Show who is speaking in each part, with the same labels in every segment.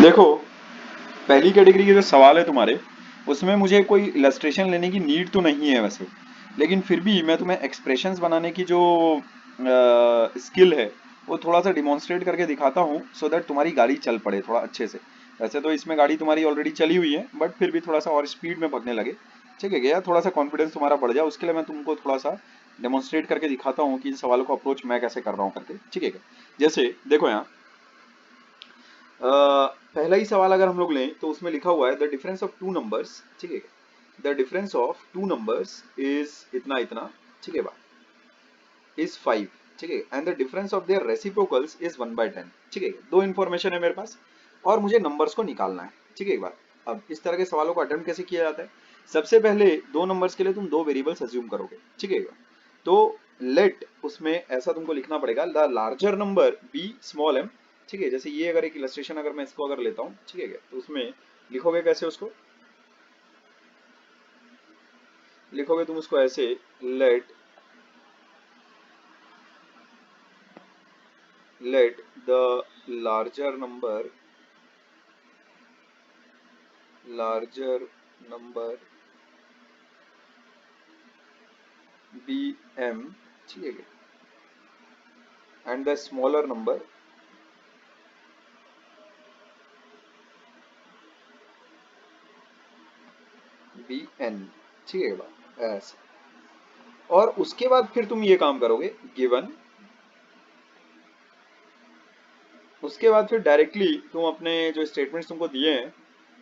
Speaker 1: देखो, पहली कैटेगरी के जो सवाल है तुम्हारे, उसमें मुझे कोई इलस्ट्रेशन लेने की नीड तो नहीं है वैसे, लेकिन फिर भी मैं तुम्हें एक्सप्रेशंस बनाने की जो स्किल है वो थोड़ा सा डिमॉन्स्ट्रेट करके दिखाता हूँ, सो दैट तुम्हारी गाड़ी चल पड़े थोड़ा अच्छे से। वैसे तो इसमें गाड़ी तुम्हारी ऑलरेडी चली हुई है, बट फिर भी थोड़ा सा और स्पीड में भगने लगे, ठीक है क्या, थोड़ा सा कॉन्फिडेंस तुम्हारा बढ़ जाए, उसके लिए मैं तुमको थोड़ा सा डेमोन्स्ट्रेट करके दिखाता हूँ कि इन सवालों को अप्रोच मैं कैसे कर रहा हूँ करके, ठीक है क्या। जैसे देखो यहाँ, पहला ही सवाल अगर हम लोग लें तो उसमें लिखा हुआ है the difference of two numbers, ठीक है, the difference of two numbers is इतना इतना, ठीक है, इज 5, ठीक है, and the difference of their reciprocals is 1/10, ठीक है। दो इन्फॉर्मेशन है मेरे पास और मुझे नंबर्स को निकालना है, ठीक है। एक बार अब इस तरह के सवालों को अटेम्प्ट कैसे किया जाता है, सबसे पहले दो नंबर्स के लिए तुम दो वेरिएबल्स अज्यूम करोगे, ठीक है। तो लेट उसमें ऐसा तुमको लिखना पड़ेगा, the larger number be small m, ठीक है। जैसे ये अगर एक इलस्ट्रेशन अगर मैं इसको अगर लेता हूँ, ठीक है, तो उसमें लिखोगे कैसे उसको, लिखोगे तुम उसको ऐसे, let let the larger number larger number bm, ठीक है, and the smaller number bn, ठीक है बात ऐसा। और उसके बाद फिर तुम ये काम करोगे, गिवन, उसके बाद फिर डायरेक्टली तुम अपने जो स्टेटमेंट्स तुमको दिए हैं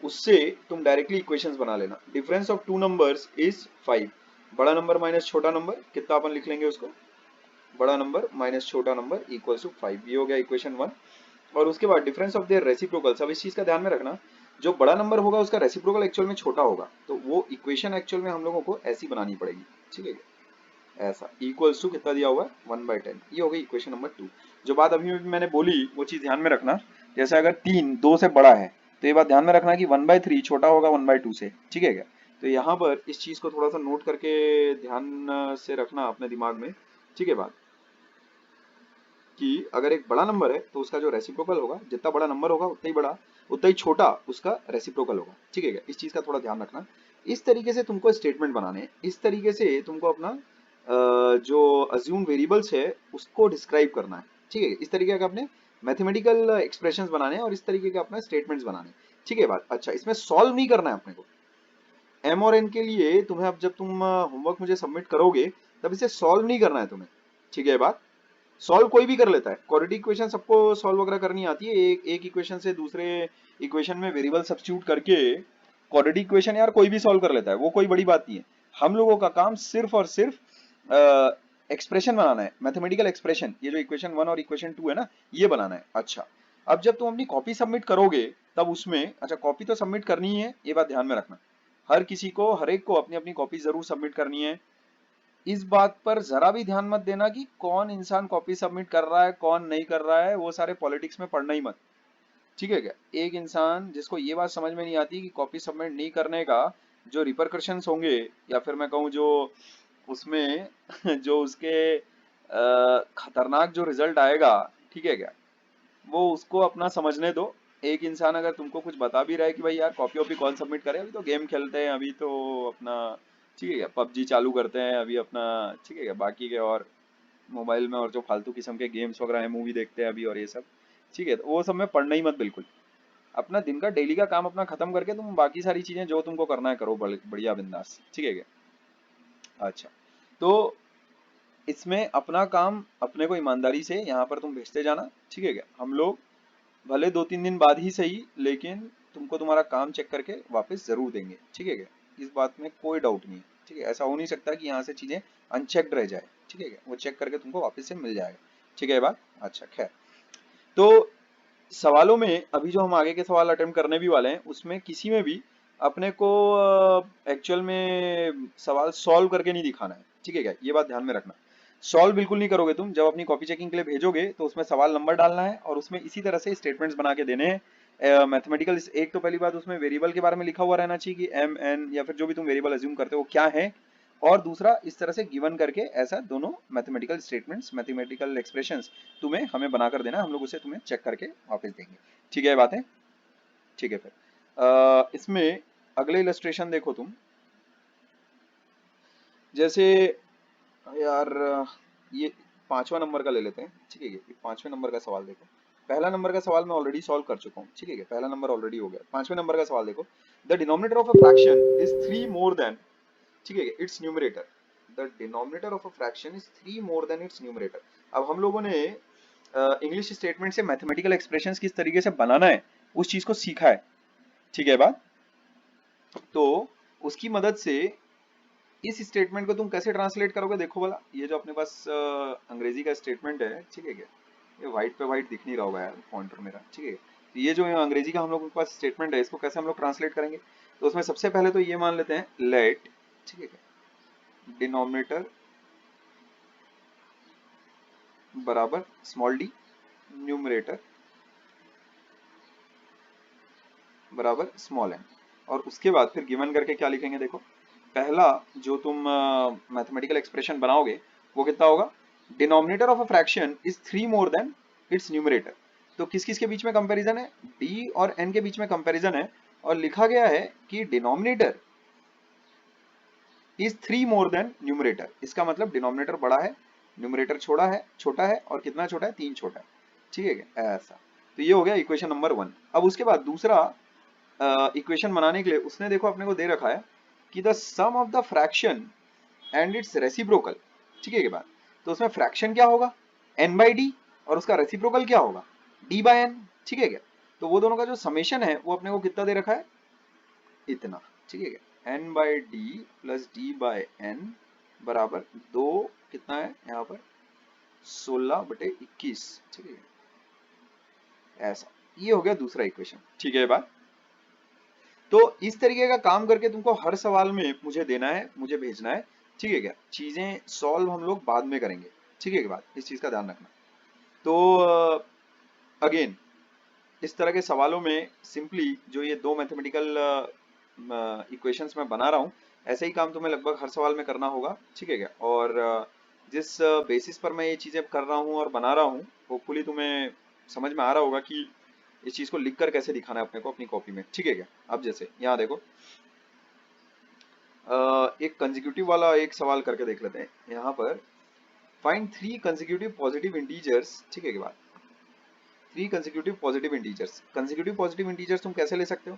Speaker 1: उससे तुम डायरेक्टली इक्वेशंस बना लेना। Difference of two numbers is 5, बड़ा नंबर माइनस छोटा नंबर कितना अपन लिख लेंगे उसको, बड़ा नंबर माइनस छोटा नंबर इक्वल्स टू 5, ये हो गया इक्वेशन 1। और उसके बाद डिफरेंस ऑफ देयर रेसिप्रोकल्स, अब इस चीज का ध्यान में रखना, जो बड़ा नंबर होगा उसका रेसिप्रोकल एक्चुअल में छोटा होगा, तो वो इक्वेशन एक्चुअल में हम लोगों को ऐसी बनानी पड़ेगी, ठीक है, ऐसा इक्वल्स टू कितना दिया हुआ है 1/10, ये हो गई इक्वेशन नंबर 2। जो बात अभी अभी मैंने बोली वो चीज ध्यान में रखना, जैसे अगर 3 2 से बड़ा है तो ये बात ध्यान में रखना कि 1/3 छोटा होगा 1/2 से, ठीक है क्या। तो यहाँ पर इस चीज को थोड़ा सा नोट करके ध्यान से रखना अपने दिमाग में, ठीक है बात, कि अगर एक बड़ा नंबर है तो उसका जो रेसिप्रोकल होगा, जितना बड़ा नंबर होगा उतना ही बड़ा, उतना ही छोटा उसका रेसिप्रोकल होगा, ठीक है क्या, इस चीज का थोड़ा ध्यान रखना। इस तरीके से तुमको स्टेटमेंट बनाने हैं, इस तरीके से तुमको अपना जो अज्यूम वेरिएबल्स है उसको डिस्क्राइब करना है, ठीक है, इस तरीके का अपने मैथमेटिकल एक्सप्रेशंस बनाने हैं और इस तरीके का अपना स्टेटमेंट्स बनाने हैं, ठीक है बात। अच्छा, इसमें सॉल्व नहीं करना है अपने को, एम और एन के लिए तुम्हें, अब जब तुम होमवर्क मुझे सबमिट करोगे तब इसे सॉल्व नहीं करना है तुम्हें, ठीक है बात। सॉल्व कोई भी कर लेता है, क्वाड्रेटिक इक्वेशन सबको सॉल्व वगैरह करनी आती है, एक एक इक्वेशन से दूसरे इक्वेशन में वेरिएबल सब्स्टिट्यूट करके क्वाड्रेटिक इक्वेशन यार कोई भी सॉल्व कर लेता है, वो कोई बड़ी बात नहीं है। हम लोगों का काम सिर्फ और सिर्फ एक्सप्रेशन बनाना है, मैथमेटिकल एक्सप्रेशन, ये जो इक्वेशन 1 और इक्वेशन 2 है ना, ये बनाना है। अच्छा, अब जब तुम अपनी कॉपी सबमिट करोगे तब उसमें, अच्छा कॉपी तो सबमिट करनी ही है, ये बात ध्यान में रखना, हर किसी को, हर एक को अपनी अपनी कॉपी जरूर सबमिट करनी है। इस बात पर जरा भी ध्यान मत देना कि कौन इंसान कॉपी सबमिट कर रहा है कौन नहीं कर रहा है, वो सारे पॉलिटिक्स में पढ़ना ही मत, ठीक है क्या। एक इंसान जिसको ये बात समझ में नहीं आती कि कॉपी सबमिट नहीं करने का जो रिपरकशंस होंगे, या फिर मैं कहूँ जो उसमें जो उसके खतरनाक जो रिजल्ट आएगा, ठीक है क्या, वो उसको अपना समझने दो। एक इंसान अगर तुमको कुछ बता भी रहा है कि भाई यार कॉपी वॉपी कौन सबमिट करे, अभी तो गेम खेलते हैं, अभी तो अपना, ठीक है क्या, पबजी चालू करते हैं अभी अपना, ठीक है क्या, बाकी के और मोबाइल में और जो फालतू किस्म के गेम्स वगैरह है, मूवी देखते हैं अभी और ये सब, ठीक है, तो वो सब में पढ़ना ही मत बिल्कुल। अपना दिन का डेली का काम अपना खत्म करके तुम बाकी सारी चीजें जो तुमको करना है करो, बढ़िया बिंदास, ठीक है क्या। अच्छा, तो इसमें अपना काम अपने को ईमानदारी से यहाँ पर तुम भेजते जाना, ठीक है क्या। हम लोग भले 2-3 दिन बाद ही सही, लेकिन तुमको तुम्हारा काम चेक करके वापस जरूर देंगे, ठीक है क्या, इस बात में कोई डाउट नहीं है, ठीक है। ऐसा हो नहीं सकता कि यहाँ से चीजें अनचेक्ड रह जाए, ठीक है क्या, वो चेक करके तुमको वापस से मिल जाएगा, ठीक है ये बात। अच्छा खैर, तो सवालों में अभी जो हम आगे के सवाल अटेम्प्ट करने भी वाले हैं उसमें किसी में भी अपने को एक्चुअल में सवाल सॉल्व करके नहीं दिखाना है, ठीक है क्या, ये बात ध्यान में रखना। सॉल्व बिल्कुल नहीं करोगे तुम, जब अपनी कॉपी चेकिंग के लिए भेजोगे तो उसमें सवाल नंबर डालना है और उसमें इसी तरह से स्टेटमेंट्स बना के देने हैं मैथमेटिकल। एक तो पहली बात उसमें वेरिएबल के बारे में लिखा हुआ रहना चाहिए कि एम एन या फिर जो भी तुम वेरिएबल अज्यूम करते हो वो क्या है, और दूसरा इस तरह से गिवन करके ऐसा दोनों मैथमेटिकल स्टेटमेंट्स, मैथमेटिकल एक्सप्रेशंस तुम्हें हमें बनाकर देना, हम लोग उसे तुम्हें चेक करके वापस देंगे, ठीक है ये बात है। ठीक है, फिर इसमें अगले इलस्ट्रेशन देखो तुम, जैसे यार ये 5वां नंबर का ले लेते हैं, ठीक है। ये 5वें नंबर का सवाल देखो। पहला नंबर का सवाल मैं ऑलरेडी सॉल्व कर चुका हूँ, ठीक है। पहला नंबर ऑलरेडी हो गया। 5वें नंबर का सवाल देखो। The denominator of a fraction is 3 more than, ठीक है, it's numerator. The denominator of a fraction is 3 more than it's numerator. अब हम लोगों ने इंग्लिश स्टेटमेंट से मैथमेटिकल एक्सप्रेशंस किस तरीके से बनाना है उस चीज को सीखा है, ठीक है बात। तो उसकी मदद से इस स्टेटमेंट को तुम कैसे ट्रांसलेट करोगे, देखो भला। ये जो अपने पास अंग्रेजी का स्टेटमेंट है, ठीक है क्या, ये व्हाइट पे व्हाइट दिख नहीं रहा होगा यार पॉइंटर मेरा, ठीक है। तो ये जो अंग्रेजी का हम लोग के पास स्टेटमेंट है, इसको कैसे हम लोग ट्रांसलेट करेंगे। तो उसमें सबसे पहले तो ये मान लेते हैं लेट, ठीक है क्या, डिनोमिनेटर बराबर स्मॉल डी, न्यूमरेटर बराबर स्मॉल एन। और उसके बाद फिर गिवन करके क्या लिखेंगे, देखो। पहला जो तुम मैथमेटिकल एक्सप्रेशन बनाओगे वो कितना होगा, denominator of a fraction is 3 more than it's numerator. तो किस किस के बीच में कंपैरिजन है, डी और एन के बीच में कंपैरिजन है। और लिखा गया है कि denominator is 3 more than numerator. इसका मतलब डिनोमिनेटर बड़ा है, न्यूमरेटर छोटा है और कितना छोटा है, 3 छोटा है, ठीक है क्या, ऐसा। तो ये हो गया इक्वेशन नंबर 1। अब उसके बाद दूसरा इक्वेशन बनाने के लिए उसने देखो अपने को दे रखा है कि the sum of the fraction and its reciprocal, ठीक है के बाद। तो उसमें फ्रैक्शन क्या होगा, n बाई डी, और उसका रेसिप्रोकल क्या होगा, d बाई एन, ठीक है क्या। तो वो दोनों का जो समेशन है वो अपने को कितना दे रखा है, इतना, ठीक है क्या, n by D plus D by N बराबर 2, कितना है यहाँ पर 16/21, ठीक है। ऐसा, ये हो गया दूसरा इक्वेशन, ठीक है बात। तो इस तरीके का काम करके तुमको हर सवाल में मुझे देना है, मुझे भेजना है, ठीक है क्या। चीजें सॉल्व हम लोग बाद में करेंगे, ठीक है, बात इस चीज का ध्यान रखना। तो अगेन इस तरह के सवालों में सिंपली जो ये दो मैथमेटिकल इक्वेशंस मैं बना रहा हूँ, ऐसे ही काम तुम्हें लगभग हर सवाल में करना होगा, ठीक है क्या। और जिस बेसिस पर मैं ये चीजें कर रहा हूँ और बना रहा हूँ, होपफुली तुम्हें समझ में आ रहा होगा कि इस चीज को लिख कर कैसे दिखाना है अपने को अपनी कॉपी में, ठीक है क्या। अब जैसे यहाँ देखो, एक कंसेक्यूटिव वाला एक सवाल करके देख लेते हैं यहाँ पर। फाइंड 3 कंसेक्यूटिव पॉजिटिव इंटीजर्स, ठीक है के बाद 3 consecutive positive integers. Consecutive positive integers तुम कैसे ले सकते हो,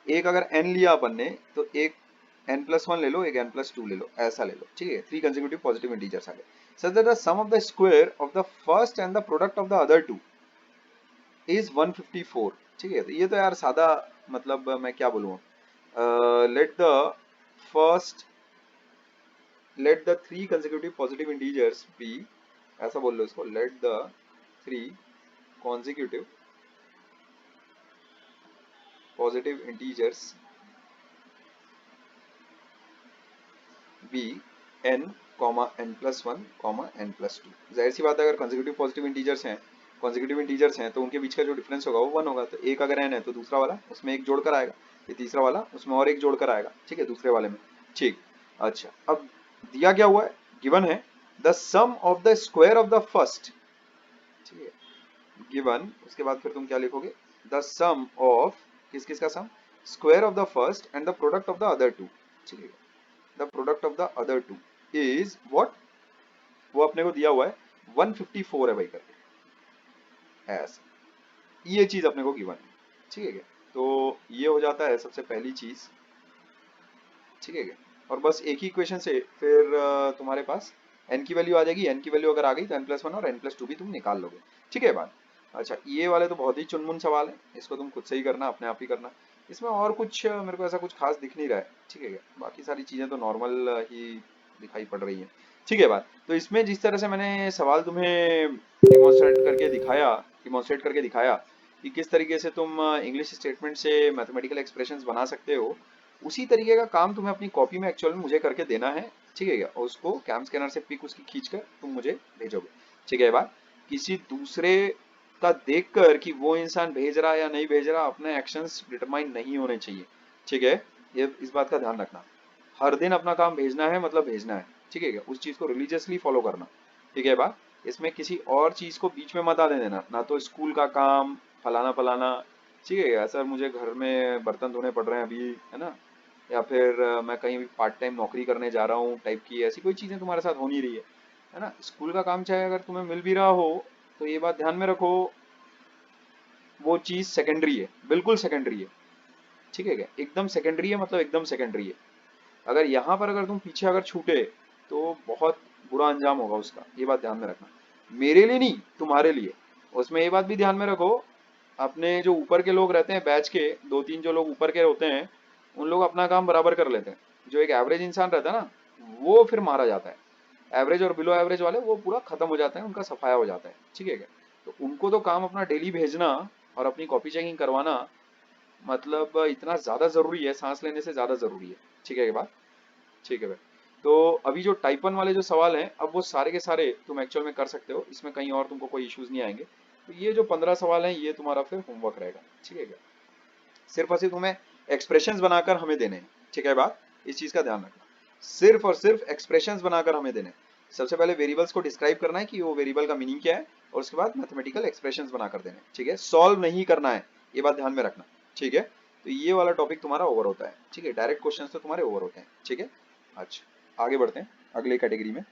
Speaker 1: एक अगर n लिया अपन ने तो एक n+1 ले लो, एक n+2 ले लो, ऐसा ले लो, ठीक है। 3 कंसेक्यूटिव पॉजिटिव इंटीजर्स आ गए। Such that the sum of the square of the first and the product of the other two is 154, ठीक है। तो ये तो यार सादा, मतलब मैं क्या बोलूँ, let the first let the 3 consecutive positive integers be, ऐसा बोल लो इसको, let the 3 consecutive positive integers be n, n+1, n+2। जाहिर सी बात है अगर consecutive positive integers हैं तो उनके बीच का जो डिफरेंस होगा वो 1 होगा। तो एक अगर n है तो दूसरा वाला उसमें एक जोड़कर आएगा, ये तीसरा वाला उसमें और एक जोड़कर आएगा, ठीक है, दूसरे वाले में, ठीक। अच्छा, अब दिया क्या हुआ है, गिवन है the sum of the square of the first, ठीक है, गिवन। उसके बाद फिर तुम क्या लिखोगे, द सम ऑफ, किस किस का sum, square of the first and the product of the other two, ठीक है। The product of the other two is what, वो अपने को दिया हुआ है 154 है भाई करके, ऐसा, ये चीज अपने को गिवन है, ठीक है क्या। तो ये हो जाता है सबसे पहली चीज, ठीक है क्या। और बस एक ही इक्वेशन से फिर तुम्हारे पास n की वैल्यू आ जाएगी। n की वैल्यू अगर आ गई तो n+1 और n+2 भी तुम निकाल लोगे, ठीक है बात। अच्छा, ये वाले तो बहुत ही चुनमुन सवाल है, इसको तुम खुद से ही करना, अपने आप ही करना। इसमें और कुछ मेरे को ऐसा कुछ खास दिख नहीं रहा है, ठीक है क्या। बाकी सारी चीजें तो नॉर्मल ही दिखाई पड़ रही है, ठीक है बात। तो इसमें जिस तरह से मैंने सवाल तुम्हें डिमॉन्स्ट्रेट करके दिखाया कि किस तरीके से तुम इंग्लिश स्टेटमेंट से मैथमेटिकल एक्सप्रेशंस बना सकते हो, उसी तरीके का काम तुम्हें अपनी कॉपी में एक्चुअल में मुझे करके देना है, ठीक है क्या। और उसको कैम स्कैनर से पिक उसकी खींच कर तुम मुझे भेजोगे, ठीक है बात। किसी दूसरे का देखकर कि वो इंसान भेज रहा है या नहीं भेज रहा, अपने एक्शंस डिटरमाइन नहीं होने चाहिए, ठीक है। ये इस बात का ध्यान रखना, हर दिन अपना काम भेजना है, मतलब भेजना है, ठीक है क्या। उस चीज को रिलीजियसली फॉलो करना, ठीक है बात। इसमें किसी और चीज को बीच में मत आने देना, ना तो स्कूल का काम फलाना फलाना, ठीक है क्या? सर मुझे घर में बर्तन धोने पड़ रहे हैं अभी, है ना, या फिर मैं कहीं भी पार्ट टाइम नौकरी करने जा रहा हूँ टाइप की ऐसी कोई चीजें तुम्हारे साथ हो नहीं रही है ना। स्कूल का काम चाहे अगर तुम्हें मिल भी रहा हो तो ये बात ध्यान में रखो, वो चीज सेकेंडरी है, बिल्कुल सेकेंडरी है। ठीक है क्या? एकदम सेकेंडरी है, मतलब एकदम सेकेंडरी है। अगर यहाँ पर अगर तुम पीछे अगर छूटे तो बहुत बुरा अंजाम होगा उसका, ये बात ध्यान में रखना। मेरे लिए नहीं, तुम्हारे लिए। उसमें ये बात भी ध्यान में रखो, अपने जो ऊपर के लोग रहते हैं बैच के, दो तीन जो लोग ऊपर के होते हैं, उन लोग अपना काम बराबर कर लेते हैं। जो एक एवरेज इंसान रहता है ना, वो फिर मारा जाता है। एवरेज और बिलो एवरेज वाले वो पूरा खत्म हो जाते हैं, उनका सफाया हो जाता है। ठीक है क्या? तो उनको तो काम अपना डेली भेजना और अपनी कॉपी चेकिंग करवाना, मतलब इतना ज्यादा जरूरी है, सांस लेने से ज्यादा जरूरी है। ठीक है ये बात? ठीक है भाई। तो अभी जो टाइप 1 वाले जो सवाल हैं, अब वो सारे के सारे तुम एक्चुअल में कर सकते हो, इसमें कहीं और तुमको कोई इश्यूज नहीं आएंगे। तो ये जो 15 सवाल हैं ये तुम्हारा फिर होमवर्क रहेगा। ठीक है क्या? सिर्फ और सिर्फ तुम्हें एक्सप्रेशंस बनाकर हमें देने हैं। ठीक है बात? इस चीज का ध्यान रखना, सिर्फ और सिर्फ एक्सप्रेशंस बनाकर हमें देने हैं। सबसे पहले वेरिएबल्स को डिस्क्राइब करना है कि वो वेरिएबल का मीनिंग क्या है, और उसके बाद मैथमेटिकल एक्सप्रेशंस बनाकर देने हैं। ठीक है? सॉल्व नहीं करना है, ये बात ध्यान में रखना। ठीक है? तो ये वाला टॉपिक तुम्हारा ओवर होता है। ठीक है? डायरेक्ट क्वेश्चंस तो तुम्हारे ओवर होते हैं। ठीक है? अच्छा, आगे बढ़ते हैं अगले कैटेगरी में।